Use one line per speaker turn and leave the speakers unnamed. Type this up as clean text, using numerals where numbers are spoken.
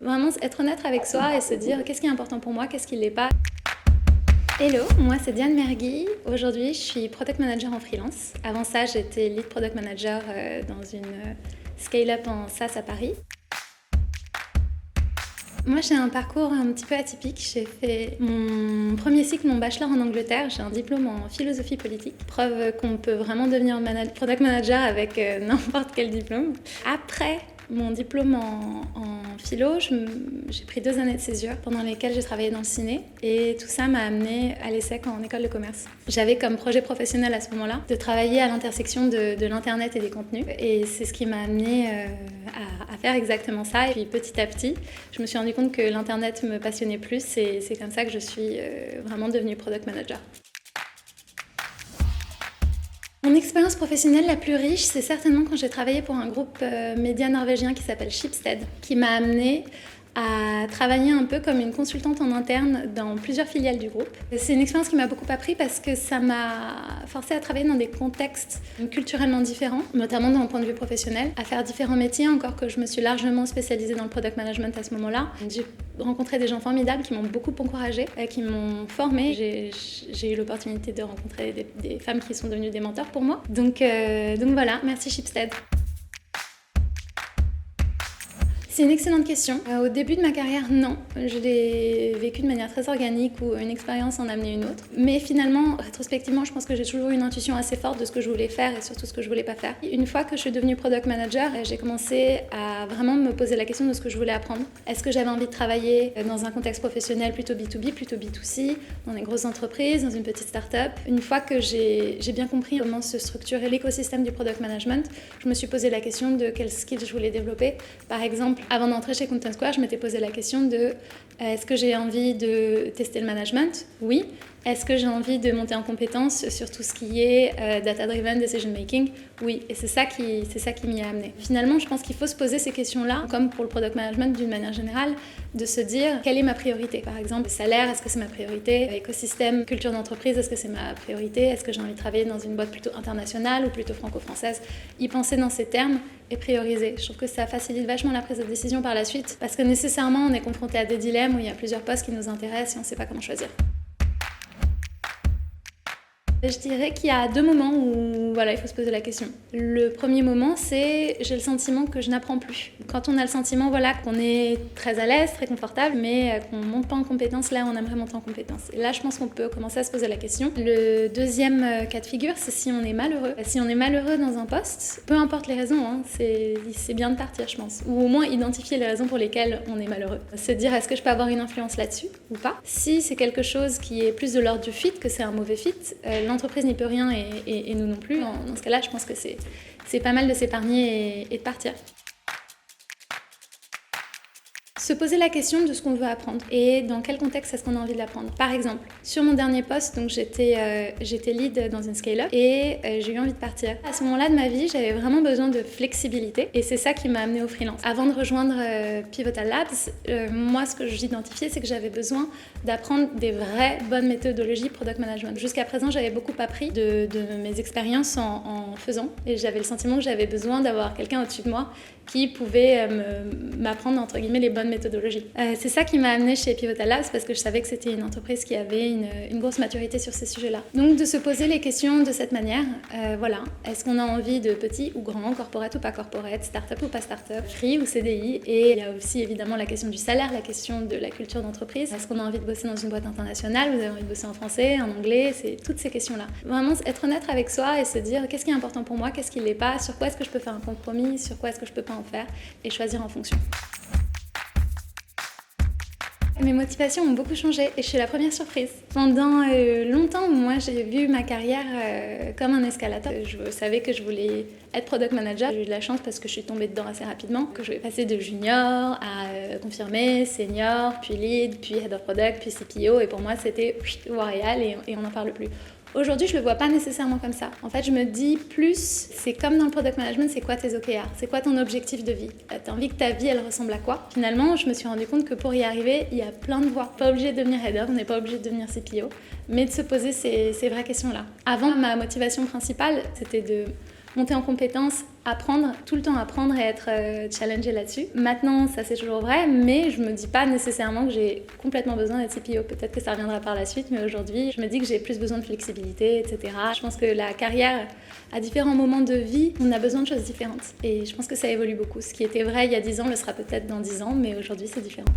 Vraiment être honnête avec soi et se dire qu'est-ce qui est important pour moi, qu'est-ce qui ne l'est pas. Hello, moi c'est Diane Mergui. Aujourd'hui je suis Product Manager en freelance. Avant ça j'étais Lead Product Manager dans une scale-up en SaaS à Paris. Moi j'ai un parcours un petit peu atypique. J'ai fait mon premier cycle, mon bachelor en Angleterre. J'ai un diplôme en philosophie politique. Preuve qu'on peut vraiment devenir product manager avec n'importe quel diplôme. Après mon diplôme en philo, j'ai pris 2 années de césure pendant lesquelles j'ai travaillé dans le ciné et tout ça m'a amenée à l'ESSEC en école de commerce. J'avais comme projet professionnel à ce moment-là de travailler à l'intersection de l'internet et des contenus et c'est ce qui m'a amenée à faire exactement ça. Et puis petit à petit, je me suis rendu compte que l'internet me passionnait plus et c'est comme ça que je suis vraiment devenue product manager. Mon expérience professionnelle la plus riche, c'est certainement quand j'ai travaillé pour un groupe média norvégien qui s'appelle Schibsted, qui m'a amenée à travailler un peu comme une consultante en interne dans plusieurs filiales du groupe. C'est une expérience qui m'a beaucoup appris parce que ça m'a forcé à travailler dans des contextes culturellement différents, notamment d'un point de vue professionnel, à faire différents métiers, encore que je me suis largement spécialisée dans le product management à ce moment-là. J'ai rencontré des gens formidables qui m'ont beaucoup encouragée, qui m'ont formée. J'ai eu l'opportunité de rencontrer des femmes qui sont devenues des mentors pour moi. Donc voilà, merci Schibsted. C'est une excellente question. Au début de ma carrière, non. Je l'ai vécu de manière très organique où une expérience en a amené une autre. Mais finalement, rétrospectivement, je pense que j'ai toujours eu une intuition assez forte de ce que je voulais faire et surtout ce que je voulais pas faire. Une fois que je suis devenue product manager, j'ai commencé à vraiment me poser la question de ce que je voulais apprendre. Est-ce que j'avais envie de travailler dans un contexte professionnel plutôt B2B, plutôt B2C, dans des grosses entreprises, dans une petite start-up? Une fois que j'ai bien compris comment se structurait l'écosystème du product management, je me suis posé la question de quels skills je voulais développer. Par exemple, avant d'entrer chez Content Square, je m'étais posé la question de est-ce que j'ai envie de tester le management? Oui. Est-ce que j'ai envie de monter en compétence sur tout ce qui est data-driven decision making? Oui. Et c'est ça qui m'y a amené. Finalement, je pense qu'il faut se poser ces questions-là, comme pour le product management d'une manière générale, de se dire quelle est ma priorité? Par exemple, le salaire, est-ce que c'est ma priorité? L'écosystème, culture d'entreprise, est-ce que c'est ma priorité? Est-ce que j'ai envie de travailler dans une boîte plutôt internationale ou plutôt franco-française? Y penser dans ces termes et prioriser. Je trouve que ça facilite vachement la prise de décision par la suite parce que nécessairement, on est confronté à des dilemmes où il y a plusieurs postes qui nous intéressent et on ne sait pas comment choisir. Je dirais qu'il y a 2 moments où il faut se poser la question. Le premier moment, c'est j'ai le sentiment que je n'apprends plus. Quand on a le sentiment qu'on est très à l'aise, très confortable, mais qu'on ne monte pas en compétence, là on aimerait monter en compétence. Et là je pense qu'on peut commencer à se poser la question. Le deuxième cas de figure, c'est si on est malheureux. Si on est malheureux dans un poste, peu importe les raisons, c'est bien de partir je pense. Ou au moins identifier les raisons pour lesquelles on est malheureux. Se dire est-ce que je peux avoir une influence là-dessus ou pas. Si c'est quelque chose qui est plus de l'ordre du fit, que c'est un mauvais fit, l'entreprise n'y peut rien et nous non plus. Dans ce cas-là, je pense que c'est pas mal de s'épargner et de partir. Se poser la question de ce qu'on veut apprendre et dans quel contexte est-ce qu'on a envie de l'apprendre. Par exemple, sur mon dernier poste, donc j'étais lead dans une scale-up et j'ai eu envie de partir. À ce moment-là de ma vie, j'avais vraiment besoin de flexibilité et c'est ça qui m'a amenée au freelance. Avant de rejoindre Pivotal Labs, moi ce que j'identifiais, c'est que j'avais besoin d'apprendre des vraies bonnes méthodologies product management. Jusqu'à présent, j'avais beaucoup appris de mes expériences en faisant et j'avais le sentiment que j'avais besoin d'avoir quelqu'un au-dessus de moi qui pouvait m'apprendre entre guillemets les bonnes méthodologies. C'est ça qui m'a amenée chez Pivotal Labs parce que je savais que c'était une entreprise qui avait une grosse maturité sur ces sujets-là. Donc de se poser les questions de cette manière, est-ce qu'on a envie de petit ou grand, corporate ou pas corporate, start-up ou pas start-up, free ou CDI? Et il y a aussi évidemment la question du salaire, la question de la culture d'entreprise. Est-ce qu'on a envie de bosser dans une boîte internationale? Vous avez envie de bosser en français, en anglais? C'est toutes ces questions-là. Vraiment être honnête avec soi et se dire qu'est-ce qui est important pour moi, qu'est-ce qui ne l'est pas, sur quoi est-ce que je peux faire un compromis, sur quoi est-ce que je peux pas en faire et choisir en fonction. Mes motivations ont beaucoup changé et je suis la première surprise. Pendant longtemps, moi, j'ai vu ma carrière comme un escalator. Je savais que je voulais être product manager. J'ai eu de la chance parce que je suis tombée dedans assez rapidement, que je vais passer de junior à confirmé, senior, puis lead, puis head of product, puis CPO. Et pour moi, c'était royal et on n'en parle plus. Aujourd'hui, je le vois pas nécessairement comme ça. En fait, je me dis plus, c'est comme dans le product management, c'est quoi tes OKR? C'est quoi ton objectif de vie? T'as envie que ta vie, elle ressemble à quoi? Finalement, je me suis rendu compte que pour y arriver, il y a plein de voies. Pas obligé de devenir head of, on n'est pas obligé de devenir CPO, mais de se poser ces vraies questions-là. Avant, ma motivation principale, c'était de monter en compétences, apprendre, tout le temps apprendre et être challengée là-dessus. Maintenant, ça c'est toujours vrai, mais je me dis pas nécessairement que j'ai complètement besoin d'être CPO. Peut-être que ça reviendra par la suite, mais aujourd'hui, je me dis que j'ai plus besoin de flexibilité, etc. Je pense que la carrière, à différents moments de vie, on a besoin de choses différentes. Et je pense que ça évolue beaucoup. Ce qui était vrai il y a 10 ans le sera peut-être dans 10 ans, mais aujourd'hui c'est différent.